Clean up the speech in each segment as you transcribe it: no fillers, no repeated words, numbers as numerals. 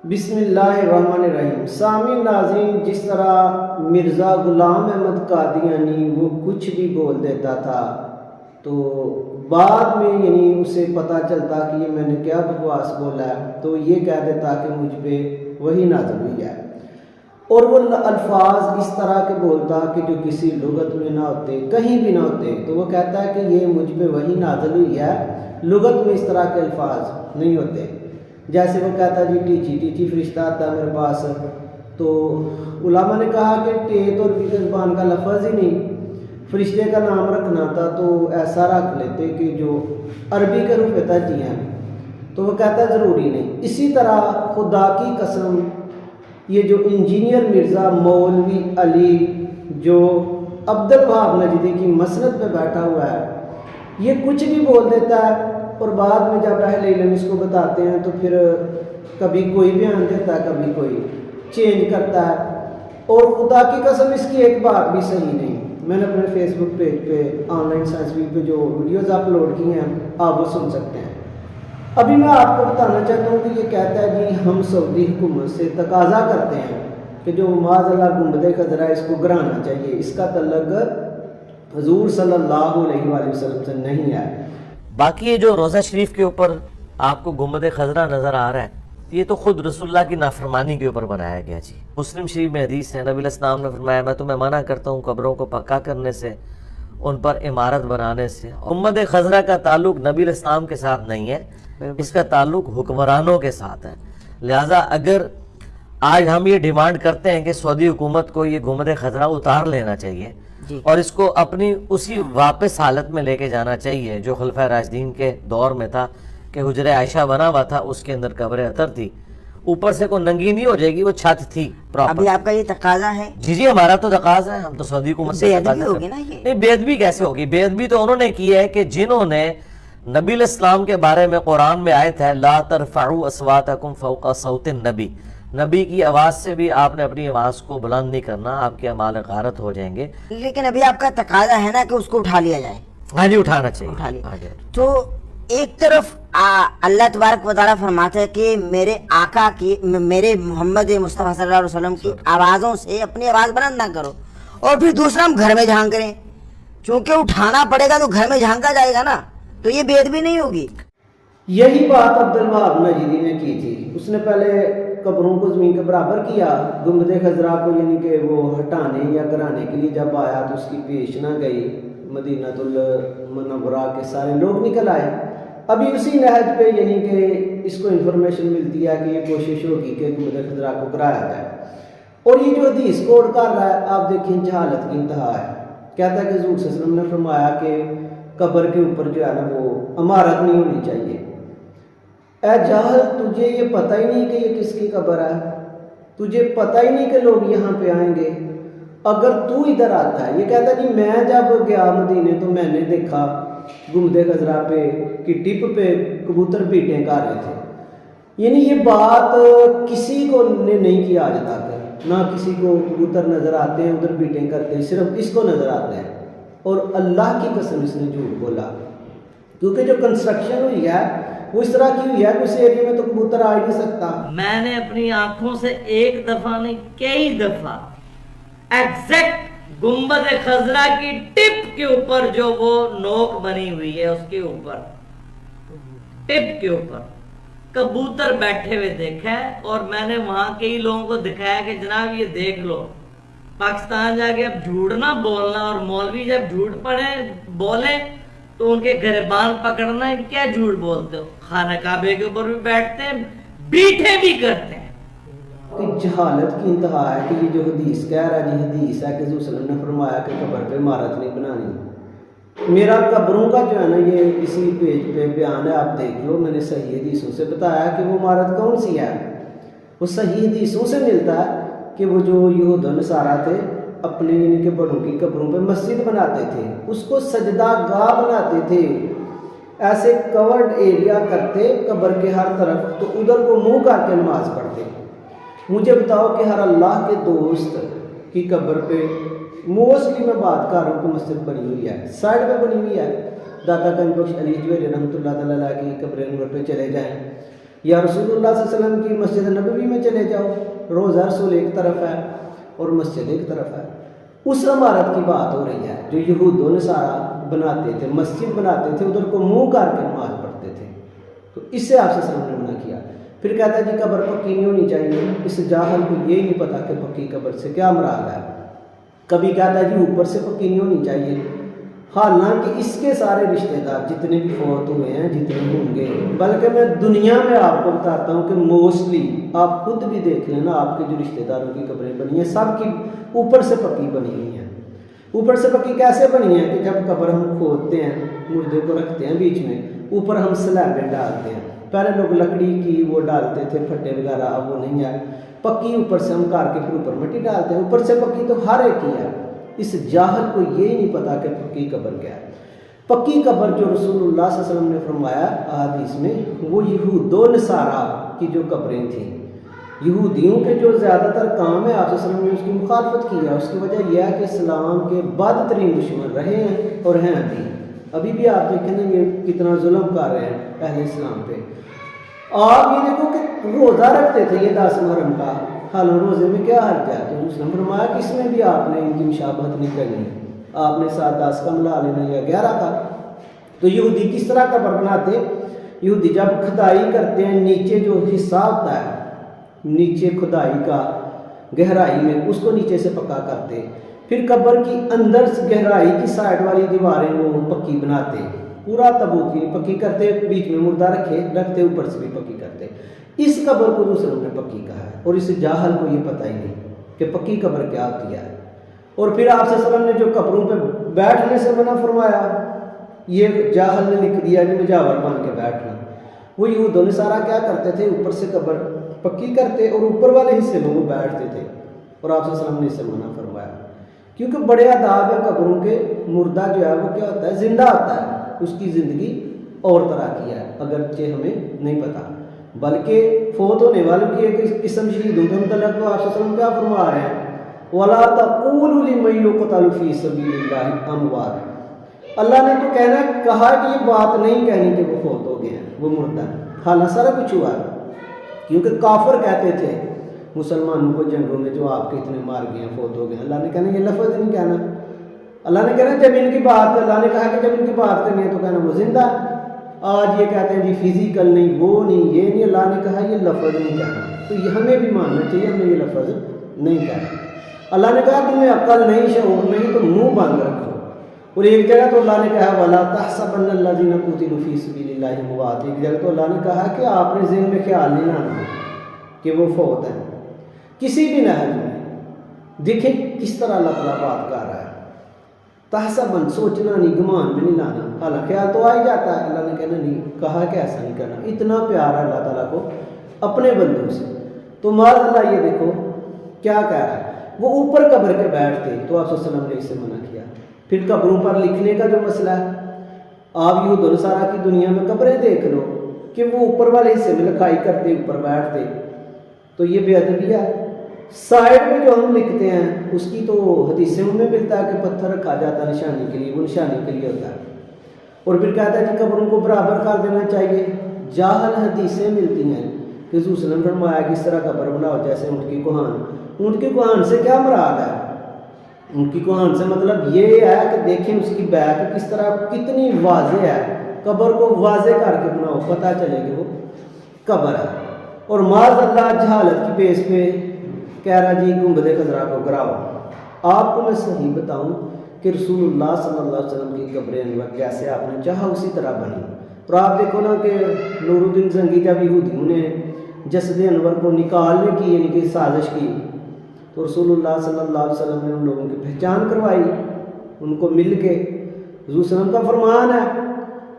بسم اللہ الرحمن الرحیم۔ سامعین ناظرین، جس طرح مرزا غلام احمد قادیانی وہ کچھ بھی بول دیتا تھا تو بعد میں اسے پتہ چلتا کہ یہ میں نے کیا بکواس بولا ہے تو یہ کہہ دیتا کہ مجھ پہ وحی نازل ہوئی ہے، اور وہ الفاظ اس طرح کے بولتا کہ جو کسی لغت میں نہ ہوتے، کہیں بھی نہ ہوتے، تو وہ کہتا ہے کہ یہ مجھ پہ وحی نازل ہوئی ہے، لغت میں اس طرح کے الفاظ نہیں ہوتے۔ جیسے وہ کہتا جی ٹیچی فرشتہ آتا ہے میرے پاس، تو علماء نے کہا کہ ٹیت اور بی زبان کا لفظ ہی نہیں، فرشتے کا نام رکھنا تھا تو ایسا رکھ لیتے کہ جو عربی کے روح تجی ہیں، تو وہ کہتا ہے ضروری نہیں۔ اسی طرح خدا کی قسم یہ جو انجینئر مرزا مولوی علی جو عبد الوہاب نجدی کی مسند پہ بیٹھا ہوا ہے، یہ کچھ بھی بول دیتا ہے، اور بعد میں جب اہل علم اس کو بتاتے ہیں تو پھر کبھی کوئی بیان دیتا ہے، کبھی کوئی چینج کرتا ہے، اور خدا کی قسم اس کی ایک بات بھی صحیح نہیں۔ میں نے اپنے فیس بک پیج پہ آن لائن سائنس ویک پہ جو ویڈیوز اپلوڈ کی ہیں آپ وہ سن سکتے ہیں۔ ابھی میں آپ کو بتانا چاہتا ہوں کہ یہ کہتا ہے جی ہم سعودی حکومت سے تقاضا کرتے ہیں کہ جو معاذ اللہ گنبد خضرا اس کو گرانا چاہیے، اس کا تعلق حضور صلی اللہ علیہ وآلہ وسلم سے نہیں ہے۔ باقی یہ جو روزہ شریف کے اوپر آپ کو گنبد خضرا نظر آ رہا ہے، یہ تو خود رسول اللہ کی نافرمانی کے اوپر بنایا گیا جی۔ مسلم شریف میں حدیث ہے، نبی علیہ السلام نے فرمایا میں تمہیں منع کرتا ہوں قبروں کو پکا کرنے سے، ان پر عمارت بنانے سے۔ گنبد خضرا کا تعلق نبی علیہ السلام کے ساتھ نہیں ہے، اس کا تعلق حکمرانوں کے ساتھ ہے۔ لہٰذا اگر آج ہم یہ ڈیمانڈ کرتے ہیں کہ سعودی حکومت کو یہ گنبد خضرا اتار لینا چاہیے اور اس کو اپنی اسی واپس حالت میں لے کے جانا چاہیے جو خلفۂ راشدین کے دور میں تھا کہ حجرہ عائشہ بنا ہوا تھا، اس کے اندر قبر اطہر تھی، اوپر سے کوئی ننگی نہیں ہو جائے گی، وہ چھت تھی پراپر۔ ابھی آپ کا یہ تقاضا ہے؟ جی ہمارا تو تقاضا ہے، ہم تو سعودی حکومت سے بے ہوگی نا یہ؟ نہیں، بے ادبی کیسے ہوگی؟ بے ادبی تو انہوں نے کی ہے کہ جنہوں نے نبی علیہ السلام کے بارے میں قرآن میں آیت ہے لا ترفعوا اصواتکم فوق صوت النبی، نبی کی آواز سے بھی آپ نے اپنی آواز کو بلند نہیں کرنا، آپ کے اعمال غارت ہو جائیں گے۔ لیکن ابھی آپ کا تقاضا ہے نا کہ اس کو اٹھا لیا جائے؟ ہاں جی اٹھانا چاہیے، اٹھا لیا۔ ہاں جی۔ تو ایک طرف اللہ تبارک و تعالیٰ فرماتا ہے کہ میرے آقا کی، میرے محمد مصطفیٰ صلی اللہ علیہ وسلم کی آوازوں سے اپنی آواز بلند نہ کرو، اور پھر دوسرا ہم گھر میں جھانک کریں، چونکہ اٹھانا پڑے گا تو گھر میں جھانکا جائے گا نا، تو یہ بے ادبی نہیں ہوگی؟ یہی بات عبد الوہاب نجدی نے کی تھی۔ اس نے پہلے قبروں کو زمین کے برابر کیا، گنبد خضرا کو کہ وہ ہٹانے یا کرانے کے لیے جب آیا تو اس کی پیش نہ گئی، مدینہ المنورہ کے سارے لوگ نکل آئے۔ ابھی اسی نہج پہ کہ اس کو انفارمیشن ملتی ہے کہ یہ کوشش ہوگی کہ گنبد خضرا کو کرایا جائے، اور یہ جو حدیث کوٹ کر رہا ہے آپ دیکھیں جہالت کی انتہا ہے۔ کہتا ہے کہ حضور صلی اللہ علیہ وسلم نے فرمایا کہ قبر کے اوپر جو ہے نا وہ عمارت نہیں ہونی چاہیے۔ اے جاہل، تجھے یہ پتہ ہی نہیں کہ یہ کس کی قبر ہے، تجھے پتہ ہی نہیں کہ لوگ یہاں پہ آئیں گے اگر تو ادھر آتا ہے۔ یہ کہتا ہے جی میں جب گیا مدینے تو میں نے دیکھا گنبد خضرا پہ کہ ٹپ پہ کبوتر بیٹیں کر رہے تھے۔ یہ بات کسی کو نے نہیں کیا آج تک، نہ کسی کو کبوتر نظر آتے ہیں ادھر بیٹیں کرتے ہیں، صرف اس کو نظر آتے ہیں، اور اللہ کی قسم اس نے جھوٹ بولا، کیونکہ جو کنسٹرکشن ہوئی ہے وہ اس طرح کی ہوئی ہے کہ اس ایریے میں تو کبوتر آ ہی نہیں سکتا۔ میں نے اپنی آنکھوں سے ایک دفعہ نہیں کئی دفعہ ایگزیکٹ گنبد خضرا کی ٹپ کے اوپر جو وہ نوک بنی ہوئی ہے اس کے اوپر ٹپ کے اوپر کبوتر بیٹھے ہوئے دیکھا ہے، اور میں نے وہاں کئی لوگوں کو دکھایا کہ جناب یہ دیکھ لو۔ پاکستان جا کے اب جھوٹ نہ بولنا، اور مولوی جب جھوٹ بولیں تو ان کے گریبان پکڑنا ہے، کیا جھوٹ بولتے ہو؟ خانہ کعبے کے اوپر بھی بیٹھتے ہیں، بیٹھے بھی کرتے ہیں۔ جہالت کی انتہا ہے کہ یہ جو حدیث کہہ رہا ہے جی حدیث ہے کہ حضور صلی اللہ علیہ وسلم نے فرمایا کہ قبر پہ عمارت نہیں بنانی۔ میرا قبروں کا جو ہے نا یہ اسی پیج پہ بیان ہے، آپ دیکھ لو، میں نے صحیح حدیثوں سے بتایا کہ وہ عمارت کون سی ہے۔ وہ صحیح حدیثوں سے ملتا ہے کہ وہ جو یہود و نصارہ تھے اپنے کہ بڑوں کی قبروں پہ مسجد بناتے تھے، اس کو سجدہ گاہ بناتے تھے، ایسے کورڈ ایریا کرتے قبر کے ہر طرف، تو ادھر کو منہ کر کے نماز پڑھتے۔ مجھے بتاؤ کہ ہر اللہ کے دوست کی قبر پہ موسٹلی میں بات کر رہا ہوں کہ مسجد بنی ہوئی ہے، سائڈ پہ بنی ہوئی ہے۔ داتا گنج بخش علی جویری رحمۃ اللہ تعالیٰ کی قبر انور پہ چلے جائیں، या रसूलुल्लाह सल्लल्लाहु अलैहि वसल्लम की मस्जिद नबवी में चले जाओ, रोज़ा रसूल एक तरफ है और मस्जिद एक तरफ है। उस इमारत की बात हो रही है जो यहूद व नसारा बनाते थे, मस्जिद बनाते थे, उधर को मुंह करके नमाज पढ़ते थे। तो इससे आपसे सल्लल्लाहु अलैहि वसल्लम ने मना किया। फिर कहता है जी कब्र पक्की नहीं होनी चाहिए। इस जाहल को ये ही नहीं पता कि पक्की कब्र से क्या मुराद है। कभी कहता है जी ऊपर से पक्की नहीं होनी चाहिए, हालांकि इसके सारे रिश्तेदार जितने भी फौत हुए हैं, जितने होंगे, बल्कि मैं दुनिया में आपको बताता हूँ कि मोस्टली आप खुद भी देख लेना, आपके जो रिश्तेदारों की कब्रें बनी हैं सब की ऊपर से पक्की बनी हुई हैं। ऊपर से पक्की कैसे बनी है कि जब कब्र हम खोदते हैं, मुर्दे को रखते हैं बीच में, ऊपर हम स्लैबें डालते हैं। पहले लोग लकड़ी की वो डालते थे, फट्टे वगैरह, अब वो नहीं है। पक्की ऊपर से हम करके फिर ऊपर मिट्टी डालते हैं। ऊपर से पक्की तो हर एक ही है। इस जाहल को ये ही नहीं पता कि पक्की कब्र क्या है। पक्की कब्र जो रसूलुल्लाह सल्लल्लाहु अलैहि वसल्लम ने फरमाया हदीस में, वो यहूद व नसारा की जो कब्रें थीं, यहूदियों के जो ज़्यादातर काम है आप सल्लल्लाहु अलैहि वसल्लम ने उसकी मुखालफत की है। उसकी वजह यह है कि इस्लाम के बदतरीन दुश्मन रहे हैं और हैं अभी भी आप देखें ना ये कितना जुल्म कर रहे हैं पहले इस्लाम पे। आप ये देखो कि रोज़ा रखते थे ये 10 मुहर्रम का, हाल रोज़े में क्या हर्ज है? तो उसने फरमाया कि इसमें भी आपने इनकी मुशाबहत नहीं करनी, आपने 7-10 का मिला लेना या 11 का। तो यहूदी किस तरह कब्र बनाते? यहूदी जब खुदाई करते हैं, नीचे जो हिस्सा होता है, नीचे खुदाई का गहराई में, उसको नीचे से पक्का करते, फिर कब्र की अंदर गहराई की साइड वाली दीवारें वो पक्की बनाते, पूरा तबूत की पक्की करते, बीच में मुर्दा रखते, ऊपर से भी पक्की करते। इस कब्र को दूसरों ने पक्की कहा है और इस जाहल को ये पता ही नहीं कि पक्की कब्र क्या होती है। और फिर आप सल्लल्लाहु अलैहि वसल्लम ने जो कब्रों पे बैठने से मना फरमाया, ये जाहल ने लिख दिया कि मुजावर बन के बैठना। वो यहूद व नसारा क्या करते थे, ऊपर से कब्र पक्की करते और ऊपर वाले हिस्से में वो बैठते थे, और आप सल्लल्लाहु अलैहि वसल्लम ने इससे मना फरमाया। क्योंकि बड़े आदाब है कब्रों के, मुर्दा जो है वो क्या होता है, जिंदा होता है, उसकी ज़िंदगी और तरह की है, अगरचे हमें नहीं पता। बल्कि फोत होने वालों की एक किस्म शहीदों के मतलब तो आप सल्लल्लाहु अलैहि वसल्लम क्या फरमा रहे हैं, वला तक़ूलू लिमन युक़तलु फ़ी सबीलिल्लाहि अमवात। अल्लाह ने तो कहना कहा कि ये बात नहीं कहनी कि वो फोत हो गए हैं, वो मुर्दा है, हालांकि सारा कुछ हुआ। क्योंकि काफिर कहते थे मुसलमानों को जंगों में जो आपके इतने मार गए हैं, फोत हो गए। अल्लाह ने कहना ये लफ्ज़ नहीं कहना, अल्लाह ने कहना जब इनकी बात, अल्लाह ने कहा कि जब इनकी बात करनी है तो कहना वो जिंदा। आज ये कहते हैं जी फिजिकल नहीं, वो नहीं, ये नहीं, अल्लाह ने कहा ये लफ्ज़ नहीं कहना, तो ये हमें भी मानना चाहिए, हमें ये लफ्ज़ नहीं कहना। अल्लाह ने कहा तुम्हें अक्ल नहीं, शऊर नहीं, तो मुँह बंद रखो। और एक जगह तो अल्लाह ने कहा वला तहसबन्नल्लज़ीना क़ुतिलू फ़ी सबीलिल्लाहि अमवात। एक जगह तो अल्लाह ने कहा कि आपने ज़हन में ख्याल नहीं लाना कि वो फौत है। किसी भी नहज में देखें किस तरह अल्लाह ताला बात कर रहा है, तहसबन सोचना नहीं, गुमान में नहीं लाना, हालांकि ख्याल तो आ ही जाता है। अल्लाह ने कहना नहीं, कहा कि ऐसा नहीं करना। इतना प्यार है अल्लाह ताला को अपने बंदों से। तो मार अल्लाह ये देखो क्या कह रहा है, वो ऊपर कब्र के बैठते, तो आप सल्लल्लाहु अलैहि वसल्लम ने इससे मना किया। फिर कब्रों पर लिखने का जो मसला है, आप यहूद व नसारा की दुनिया में कब्रें देख लो कि वो ऊपर वाले हिस्से में लिखाई करते, ऊपर बैठते, तो ये बेअदबी है। साइड में जो हम लिखते हैं उसकी तो हदीसें में मिलता है कि पत्थर रखा जाता है निशानी के लिए, वो निशानी के लिए होता है। और फिर कहता है कि कब्रों को बराबर कर देना चाहिए। जाहल हदीसें मिलती हैं कि रसूल सल्लल्लाहु अलैहि वसल्लम ने फरमाया कि इस तरह कब्र बनाओ जैसे ऊँट की कुहान। ऊँट की कुहान से क्या मुराद है? ऊँट की कुहान से मतलब ये है कि देखें उसकी बैक किस तरह कितनी वाज़े है, कब्र को वाज़े करके बनाओ, पता चले कि वो कब्र है। और माज़ अल्लाह जहालत की बेस पे कह रहा जी गुंबद खज़रा को गिराओ। आपको मैं सही बताऊं कि रसूलुल्लाह सल्लल्लाहु अलैहि वसल्लम की कब्र अनवर जैसे आपने चाहा उसी तरह बनी। और आप देखो ना कि नूरुद्दीन ज़ंगी जब यहूदियों ने जसद अनवर को निकालने की यानी कि साजिश की, तो रसूलुल्लाह सल्लल्लाहु अलैहि वसल्लम ने उन लोगों की पहचान करवाई, उनको मिल के। हुज़ूर सल्लम का फरमान है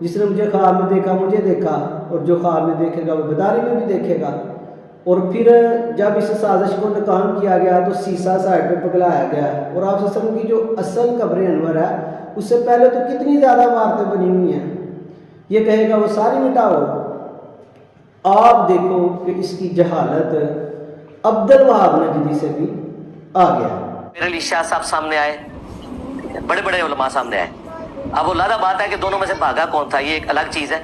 जिसने मुझे ख्वाब में देखा मुझे देखा, और जो ख्वाब में देखेगा वो बेदारी में भी देखेगा। और फिर जब इस साजिश को नाकाम किया गया तो सीसा साइड पे पगलाया गया। और आप सल्लम की जो असल कब्र अनवर है उससे पहले तो कितनी ज़्यादा इमारतें बनी हुई हैं, ये कहेगा वो सारी मिटाओ। आप देखो कि इसकी जहालत अब्दुल वहाब नजदी से भी आ गया। मेरे अली शाह साहब सामने आए, बड़े बड़े उलमा सामने आए। अब वो लादा बात है कि दोनों में से भागा कौन था, ये एक अलग चीज़ है।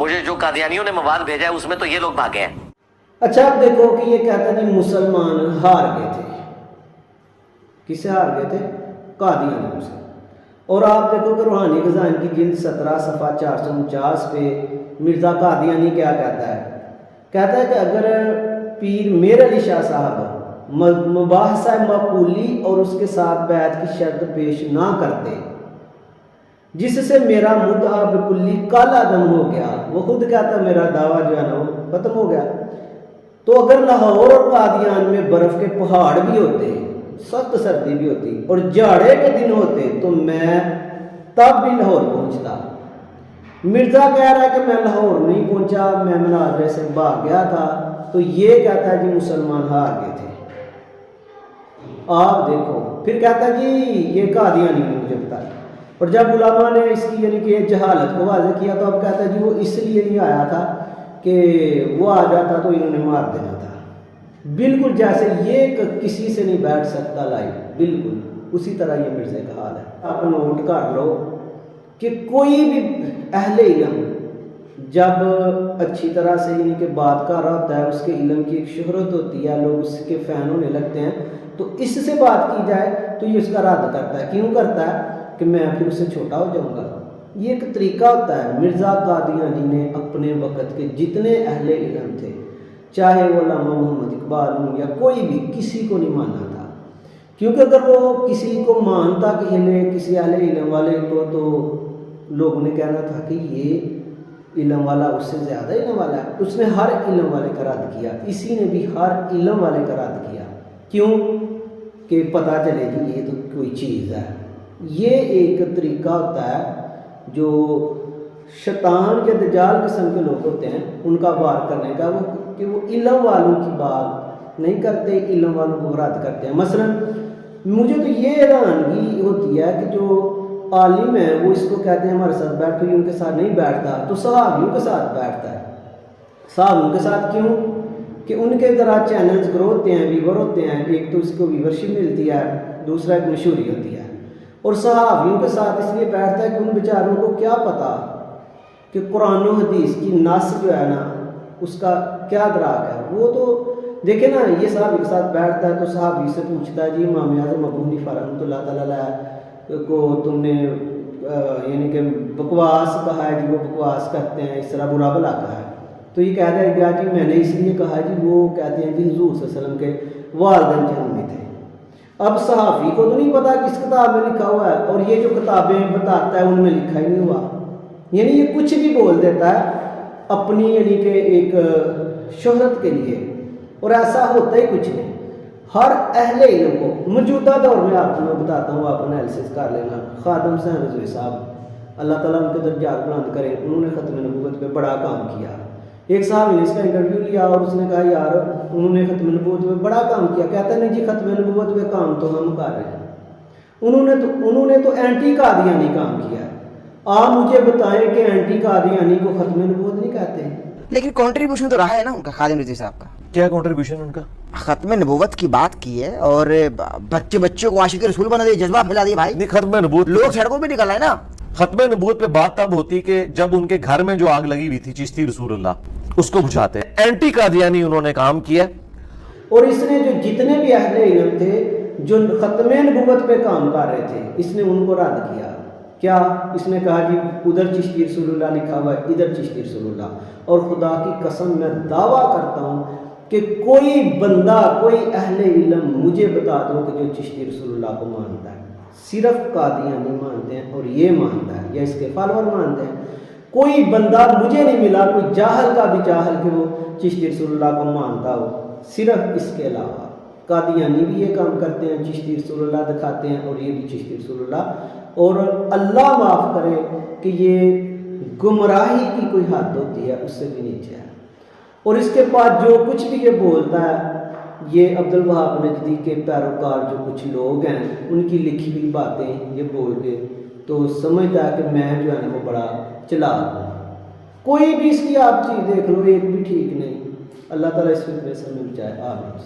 मुझे जो कादियानियों ने मवाद भेजा है उसमें तो ये लोग भागे हैं। अच्छा अब देखो कि ये कहते हैं मुसलमान हार गए थे। किससे हार गए थे? कादियानियों से। और आप देखो कि रूहानी ख़ज़ाइन की जिल्द 17 सफ़ा 449 पे मिर्ज़ा कादियानी क्या कहता है? कहता है कि अगर पीर मीर अली शाह साहब मुबाहसा मक़बूली और उसके साथ बैत की शर्त पेश ना करते, जिससे मेरा मुद्दा बिकुल्ली काला दम हो गया, वो खुद कहता है मेरा दावा जो है ना वो ख़त्म हो गया, तो अगर लाहौर और कादियान में बर्फ़ के पहाड़ भी होते, सख्त सर्दी भी होती और जाड़े के दिन होते, तो मैं तब भी लाहौर पहुंचता। मिर्ज़ा कह रहा है कि मैं लाहौर नहीं पहुंचा, मैं मनाजरे से भाग गया था। तो ये कहता है जी मुसलमान हार गए थे। आप देखो, फिर कहता है जी ये कादियानी ने मुझे बताया। और जब उलमा ने इसकी यानी कि जहालत को वाज़ेह किया तो अब कहता है जी वो इसलिए नहीं आया था कि वो आ जाता तो इन्होंने मार देना था। बिल्कुल जैसे ये किसी से नहीं बैठ सकता लाइव, बिल्कुल उसी तरह ये मिर्ज़े का हाल है। आप नोट कर लो कि कोई भी अहले इल्म जब अच्छी तरह से यानी कि बात कर रहा होता है, उसके इल्म की एक शोहरत होती है, लोग उसके फ़ैन होने लगते हैं, तो इससे बात की जाए तो ये उसका रद्द करता है। क्यों करता है? कि मैं फिर उससे छोटा हो जाऊँगा। ये एक तरीका होता है। मिर्ज़ा कादियानी ने अपने वक़्त के जितने अहले इल्म थे, चाहे वो अल्लामा मोहम्मद इकबाल हों या कोई भी, किसी को नहीं माना था। क्योंकि अगर वो किसी को मानता कि हमें किसी अहले इल्म वाले को, तो लोगों ने कहना था कि ये इल्म वाला उससे ज़्यादा इल्म वाला है। उसने हर इल्म वाले का रद्द किया, इसी ने भी हर इल्म वाले का रद्द किया। क्यों? कि पता चले कि ये तो कोई चीज़ है। ये एक तरीका होता है जो शैतान के दजाल किस्म के लोग होते हैं उनका वार करने का, वो कि वो इल्म वालों की बात नहीं करते, इल्म वालों को रद्द करते हैं। मसलन मुझे तो ये हैरानगी होती है कि जो आलिम है वो इसको कहते हैं हमारे साथ बैठो, ये उनके साथ नहीं बैठता, तो सहाबियों के साथ बैठता है। सहाबियों के साथ क्यों? कि उनके ज़रा चैनल्स ग्रो होते हैं, व्यूवर होते हैं, एक तो उसको व्यूवरशिप मिलती है, दूसरा एक मशहूरी होती है। और सहाबियों के साथ इसलिए बैठता है कि उन बेचारों को क्या पता कि कुरान और हदीस की नस जो है ना उसका क्या दराक है। वो तो देखे ना, ये सहाबी के साथ बैठता है तो सहाबी से पूछता है जी इमाम आज़म अबू हनीफा रहमतुल्लाह तआला को तुमने यानी कि बकवास कहा है जी, वो बकवास करते हैं, इस तरह बुरा भला कहा है। तो ये कह रहा है जी मैंने इसलिए कहा है जी, वो कहते हैं जी हुज़ूर सल्लल्लाहु अलैहि वसल्लम के वालिदैन जहन्नमी थे। अब सहाफ़ी को तो नहीं पता किस किताब में लिखा हुआ है, और ये जो किताबें बताता है उनमें लिखा ही नहीं हुआ। यानी ये कुछ भी बोल देता है अपनी यानी कि एक शोहरत के लिए, और ऐसा होता ही कुछ नहीं। हर अहले इल्म को मौजूदा दौर में आपको मैं बताता हूँ, आप एनालिसिस कर लेना। खादम हुसैन रज़वी साहब अल्लाह ताला उनके दर्जात बुलंद करे, उन्होंने ख़त्म नबूवत पे बड़ा काम किया। एक साहब ने इसका इंटरव्यू लिया और उसने कहा यार उन्होंने ख़त्म नबूवत पे बड़ा काम किया। कहता नहीं जी ख़त्म नबूवत पे काम तो हम कर रहे हैं, उन्होंने तो एंटी कादियानी काम किया। आप मुझे बताएं कि एंटी कादियानी को ख़त्म नबूवत नहीं कहते हैं। लेकिन कंट्रीब्यूशन तो रहा है ना उनका, खादिम रज़वी साहब का। क्या कंट्रीब्यूशन उनका? खत्म नबूवत की बात की है और बच्चों को आशिक रसूल बना दिया, जज्बा फैला दिया भाई। नहीं, खत्म नबूवत लोग सड़कों पे निकल आए ना। खत्म नबूवत पे बात तब होती कि जब उनके घर में जो आग लगी हुई थी चिश्ती रसूलुल्लाह, उसको बुझाते। एंटी कादियानी उन्होंने काम किया। और इसने जो जितने भी अहले इल्म थे जो ख़त्म नबूवत पे काम कर रहे थे, इसने उनको रद्द किया। क्या? इसने कहा जी उधर चिश्ती रसूलुल्लाह लिखा हुआ है, इधर चिश्ती रसूलुल्लाह। और खुदा की कसम मैं दावा करता हूँ कि कोई बंदा, कोई अहले इल्म मुझे बता दो कि जो चिश्ती रसूलुल्लाह को मानता है। सिर्फ कादियानी मानते हैं और ये मानता है, या इसके फॉलोअर मानते हैं। कोई बंदा मुझे नहीं मिला, कोई जाहल का भी जाहल कि वो चिश्ती रसूलुल्लाह को मानता हो। सिर्फ इसके अलावा कादियानी भी ये काम करते हैं, चिश्ती रसूलुल्लाह दिखाते हैं, और ये भी चिश्ती रसूलुल्लाह। और अल्लाह माफ़ करे कि ये गुमराही की कोई हद होती है, उससे भी नीचे है। और इसके बाद जो कुछ भी ये बोलता है, ये अब्दुल वहाब नजदी के पैरोकार जो कुछ लोग हैं उनकी लिखी हुई बातें ये बोल के तो समझता है कि मैं जो है ना वो बड़ा चालाक हूँ। कोई भी इसकी आप चीज़ देख लो, एक भी ठीक नहीं। अल्लाह ताला इस फितने से हमें बचाए। आमीन।